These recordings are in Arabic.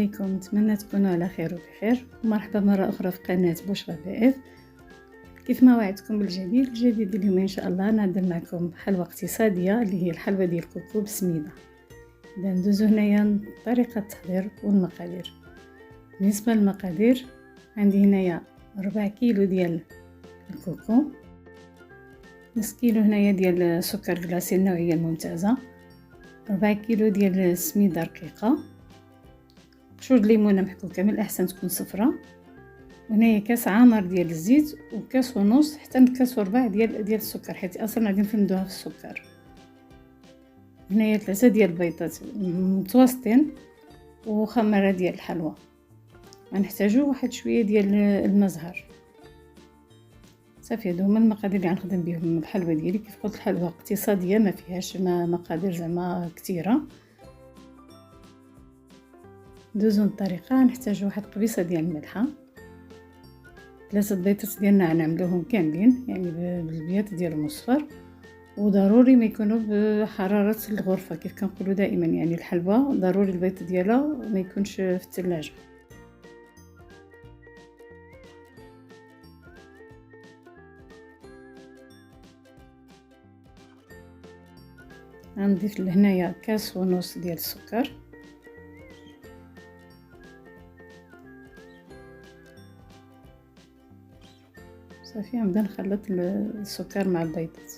عليكم، نتمنى تكونوا على خير وبخير. ومرحبا مرة أخرى في قناة بشرى بائف. كيف ما وعدتكم الجديد اليوم إن شاء الله نعدل معكم حلوى اقتصادية اللي هي الحلوى ديال الكوكو بالسميدة. إذا ندوزو هنايا طريقة التحضير والمقادير. بالنسبة للمقادير عندي هنايا 4 كيلو ديال الكوكو، نص كيلو هنايا ديال السكر كلاصي النوعية الممتازة، 4 كيلو ديال السميدة رقيقة، قشور ليمونه محكوكه من الاحسن تكون صفراء، وهنايا كاس عامر ديال الزيت وكاس ونص حتى كاس وربع ديال السكر، حيت اصلا غادي نفندوها في السكر. هنايا 3 ديال البيضات متوسطين وخمره ديال الحلوى. غنحتاجو واحد شويه ديال الماء زهر. صافي هادو هما المقادير اللي غنخدم بهم الحلوى ديالي. كيف قلت الحلوى اقتصاديه ما فيهاش مقادير زعما كثيره. دوزو الطريقه. نحتاج واحد قبيصه ديال الملحه، 3 بيضات ديال النعناع نعملوهم كاملين يعني بالبياض ديالهم مصفر، وضروري ما يكونوا بحراره الغرفه كيف كنقولوا دائما، يعني الحلوى ضروري البيض ديالها ما يكونش في الثلاجه. غنضيف لهنايا كاس ونص ديال السكر، صافي غنبدا نخلط السكر مع البيضات.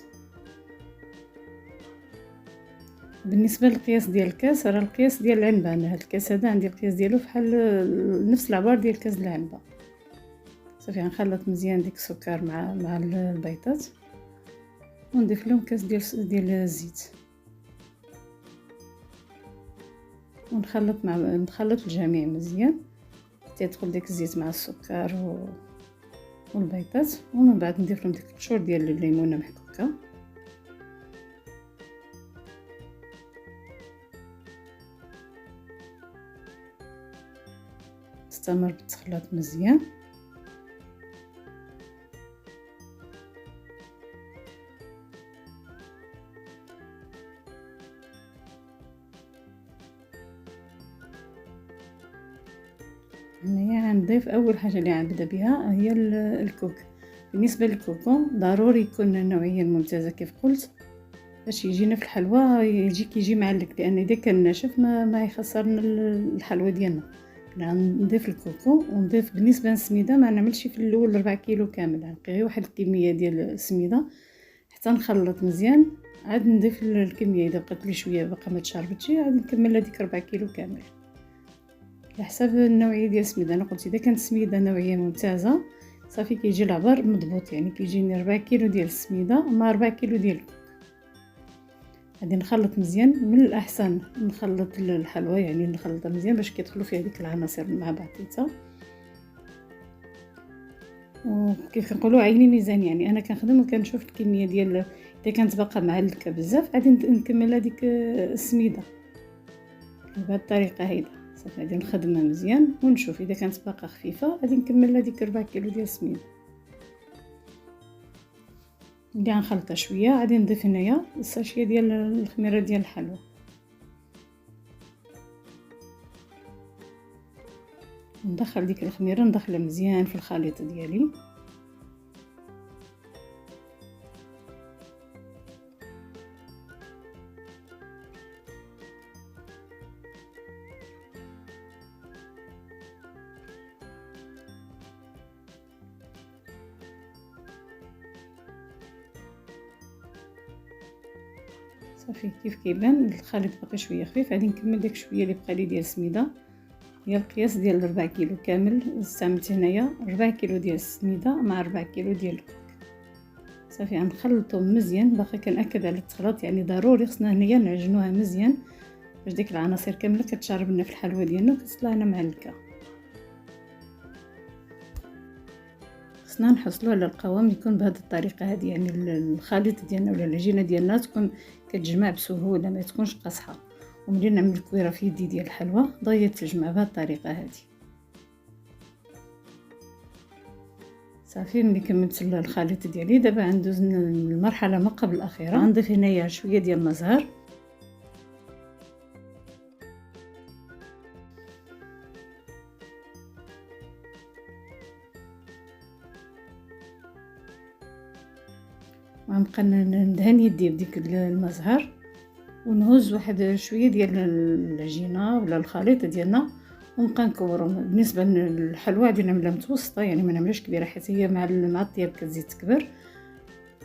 بالنسبه للقياس ديال الكاس، راه القياس ديال العنبه، انا هذا الكاس هذا عندي القياس ديالو فحال نفس العبار ديال كاس العنبه. صافي غنخلط مزيان ديك السكر مع البيضات، ونضيف لهم كاس ديال الزيت، نخلط الجميع مزيان حتى يدخل داك الزيت مع السكر والبيضات. ومن بعد نضيف لهم ديك القشور ديال الليمونه محكوكه. استمر بالتخليط مزيان. هنايا غنضيف اول حاجه اللي غنبدا بها هي الكوك. بالنسبه للكوكو ضروري يكون النوعيه الممتازه كيف قلت باش يجينا في الحلوى كيجي معلك، لان اذا كان ناشف ما يخسرنا الحلوى ديالنا. غنضيف الكوكو ونضيف بالنسبه للسميده ما نعملش في الاول 4 كيلو كامل، غنقي غير واحد الكميه ديال السميده حتى نخلط مزيان، عاد نضيف الكميه اذا بقات لي شويه باقا ما تشربتش عاد نكمل هذيك 4 كيلو كامل على حسب النوعيه ديال السميده. انا قلت اذا كانت السميده نوعيه ممتازه صافي كيجي العبار مضبوط، يعني كيجيني 4 كيلو ديال السميده مع 4 كيلو ديال الكوك. غادي نخلط مزيان، من الاحسن نخلط الحلوى يعني نخلطها مزيان باش كيدخلوا فيها ديك العناصر مع بعضيتها. وكيف كنقولوا عيني ميزان، يعني انا كنخدم وكنشوف الكميه ديال اذا كانت باقا معلكه بزاف غادي نكمل هذيك السميده بهذه الطريقه هيدا. صافي غادي نخدمها مزيان ونشوف اذا كانت باقا خفيفه غادي نكمل هذيك 4 كيلو ديال السميده. اللي غنخلطها شويه غادي نضيف هنايا الساشيه ديال الخميره ديال الحلوى، ندخل ديك الخميره ندخلها مزيان في الخليط ديالي. صافي كيف كيبان الخليط باقي شويه خفيف، غادي نكمل داك شويه اللي بقى لي ديال السميده. هي القياس ديال 4 كيلو كامل، استعملت هنايا 4 كيلو ديال السميده مع 4 كيلو ديال الكوك. صافي غنخلطهم مزيان، باقي كنأكد على التخليط، يعني ضروري خصنا هنايا نعجنوها مزيان باش ديك العناصر كامله كتشرب لنا في الحلوى ديالنا وكتطلع لنا معلكه. خصنا نحصلوا على القوام يكون بهذه الطريقه هذه، يعني الخليط ديالنا ولا العجينه ديالنا تكون كتجمع بسهوله ما تكونش قاصحه. وملي نعمل الكويره في يدي ديال الحلوى ضروري تجمع بهذه الطريقه هذه. صافي ملي كملت الخليط ديالي دابا غندوز للمرحله ما قبل الاخيره. غنضيف هنايا شويه ديال الماء زهر وغنبقى ندهن يدي بديك المزهر ونهز واحد شويه ديال العجينه ولا الخليط ديالنا ونبقى نكورو. بالنسبه للحلوى غادي نعملها متوسطه، يعني ما نعملهاش كبيره حيت هي مع الطياب كتزيد تكبر.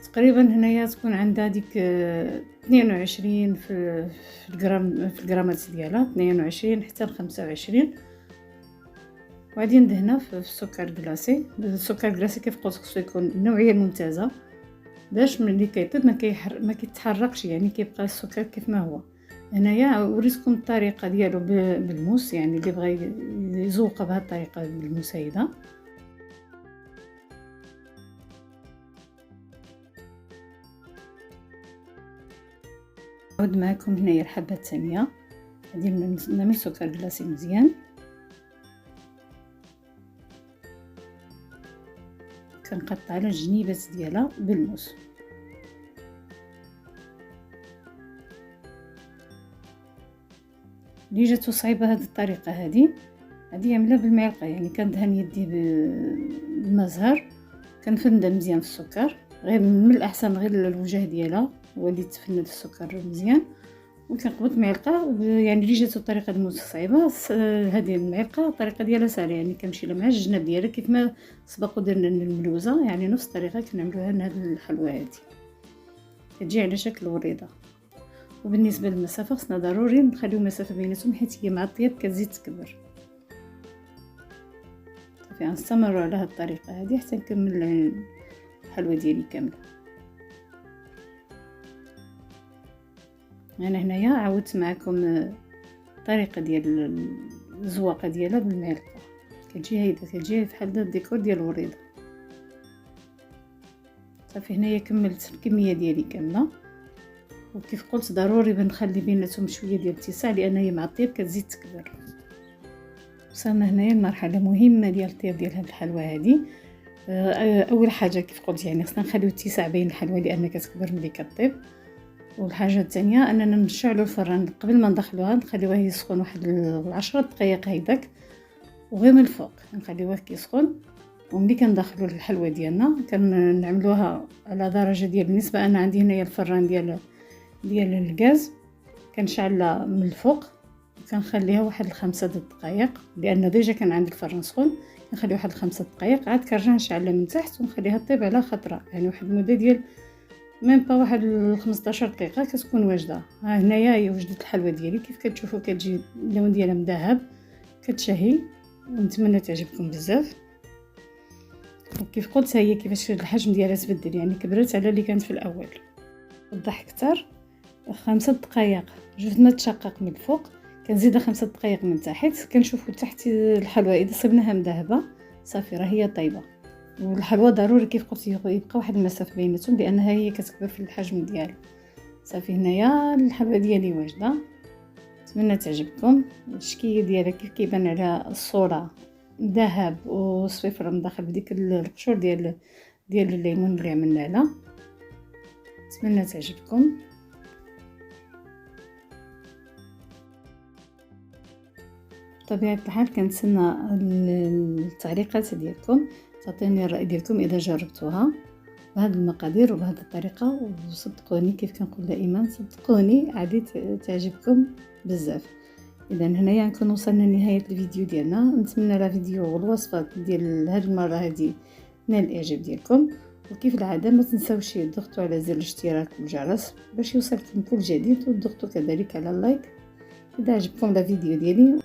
تقريبا هنايا تكون عندها ديك 22 في الغرام، في الغرامات ديالها 22 حتى ل 25. وغادي ندهنها في السكر كلاصي. السكر كلاصي كيف قلت خصو يكون النوعيه الممتازه باش ملي كيطيب ما كيتحرقش، يعني كيبقى السكر كيف ما هو. هنايا وريتكم الطريقه ديالو بالموس، يعني اللي بغى يزوقها بهذه الطريقه بالموس هيدا. نعود معكم هنايا الحبه الثانيه. غادي نعمل سكر كلاصي مزيان، كنقطع على الجنيبات ديالها بالموس. اللي جاتو صعيبه هذه الطريقه هذه يعملها بالمعلقه، يعني كندهن يدي بالمزهر، كنفندها مزيان في السكر، غير من الاحسن غير الوجه ديالها هو اللي تفند السكر مزيان، وكنقبط معلقه. يعني اللي جاتو الطريقه الموس صعيبه، هذه المعلقه الطريقه ديالها سهله، يعني كنمشي لها مع الجناب ديالها كيف ما سبق ودرنا الملوزه، يعني نفس الطريقه كنعملوها لهاد الحلوى هذه، كتجي على شكل وريضه. وبالنسبه للمسافه خصنا ضروري نخليو مسافه بيناتهم حيت هي مع الطياب كتزيد تكبر. صافي غنستمروا على هاد الطريقه هذه حتى نكمل الحلوى ديالي كامله. انا هنايا عاودت معكم الطريقه ديال الزواقه ديالها بالمعلقه، كتجي هيدا كتجي بحال الديكور ديال الوريضه. صافي هنايا كملت الكميه ديالي كامله، وكيف قلت ضروري بنخلي بيناتهم شويه ديال الاتساع لان هي مع الطياب كتزيد تكبر. وصلنا هنايا لمرحله مهمه ديال الطياب ديال هاد الحلوى هذه. اول حاجه كيف قلت يعني خصنا نخليو اتساع بين الحلوى لان كتكبر ملي كطيب. والحاجه الثانيه اننا نشعلوا الفران قبل ما ندخلوها، نخليوه يسخن واحد 10 دقائق هيداك، وغير من الفوق نخليوه كيسخن. وملي كندخلوا الحلوى ديالنا كنعملوها على درجه ديال، بالنسبه انا عندي هنايا الفران ديال الغاز كنشعلها من الفوق، كنخليها واحد 5 دقائق لان ديجا كان عندي الفران سخون، كنخلي واحد 5 دقائق عاد كنرجع نشعلها من تحت ونخليها طيب على خطره، يعني واحد المده ديال ميم با واحد 15 دقيقه كتكون واجده. ها هنايا هي وجدت الحلوى ديالي كيف كتشوفوا، كتجي اللون ديالها مذهب كتشهي، ونتمنى تعجبكم بزاف. وكيف قلت هي كيفاش الحجم ديالها تبدل، يعني كبرت على اللي كانت في الاول. وضح اكثر 5 دقائق جوج ما تشقق من الفوق، كنزيدها 5 دقائق من تحت، كنشوفوا تحت الحلوى اذا صبناها مذهبه صافي راه هي طيبه. والحلوى ضروري كيف قلت يبقى واحد المسافه بيناتهم لانها هي كتكبر في الحجم ديالها. صافي هنايا الحلوى ديالي واجده، نتمنى تعجبكم. الشكيه ديالها كيف كيبان على الصوره ذهب وصفيفره من داخل بديك القشور ديال الليمون اللي عملنا لها. نتمنى تعجبكم. بطبيعه الحال كنتسنى التعليقات ديالكم، تعطيني الراي ديالكم اذا جربتوها بهذه المقادير وبهذه الطريقه. وصدقوني كيف كنقول دائما، صدقوني عادي تعجبكم بزاف. اذا هنايا نكون وصلنا لنهايه الفيديو ديالنا. نتمنى لا فيديو والوصفات ديال هذه المره هذه نال الاعجاب ديالكم، وكيف العاده ما تنساوش تضغطوا على زر الاشتراك والجرس باش يوصلكم كل جديد، وتضغطوا كذلك على اللايك اذا عجبكم الفيديو ديالي.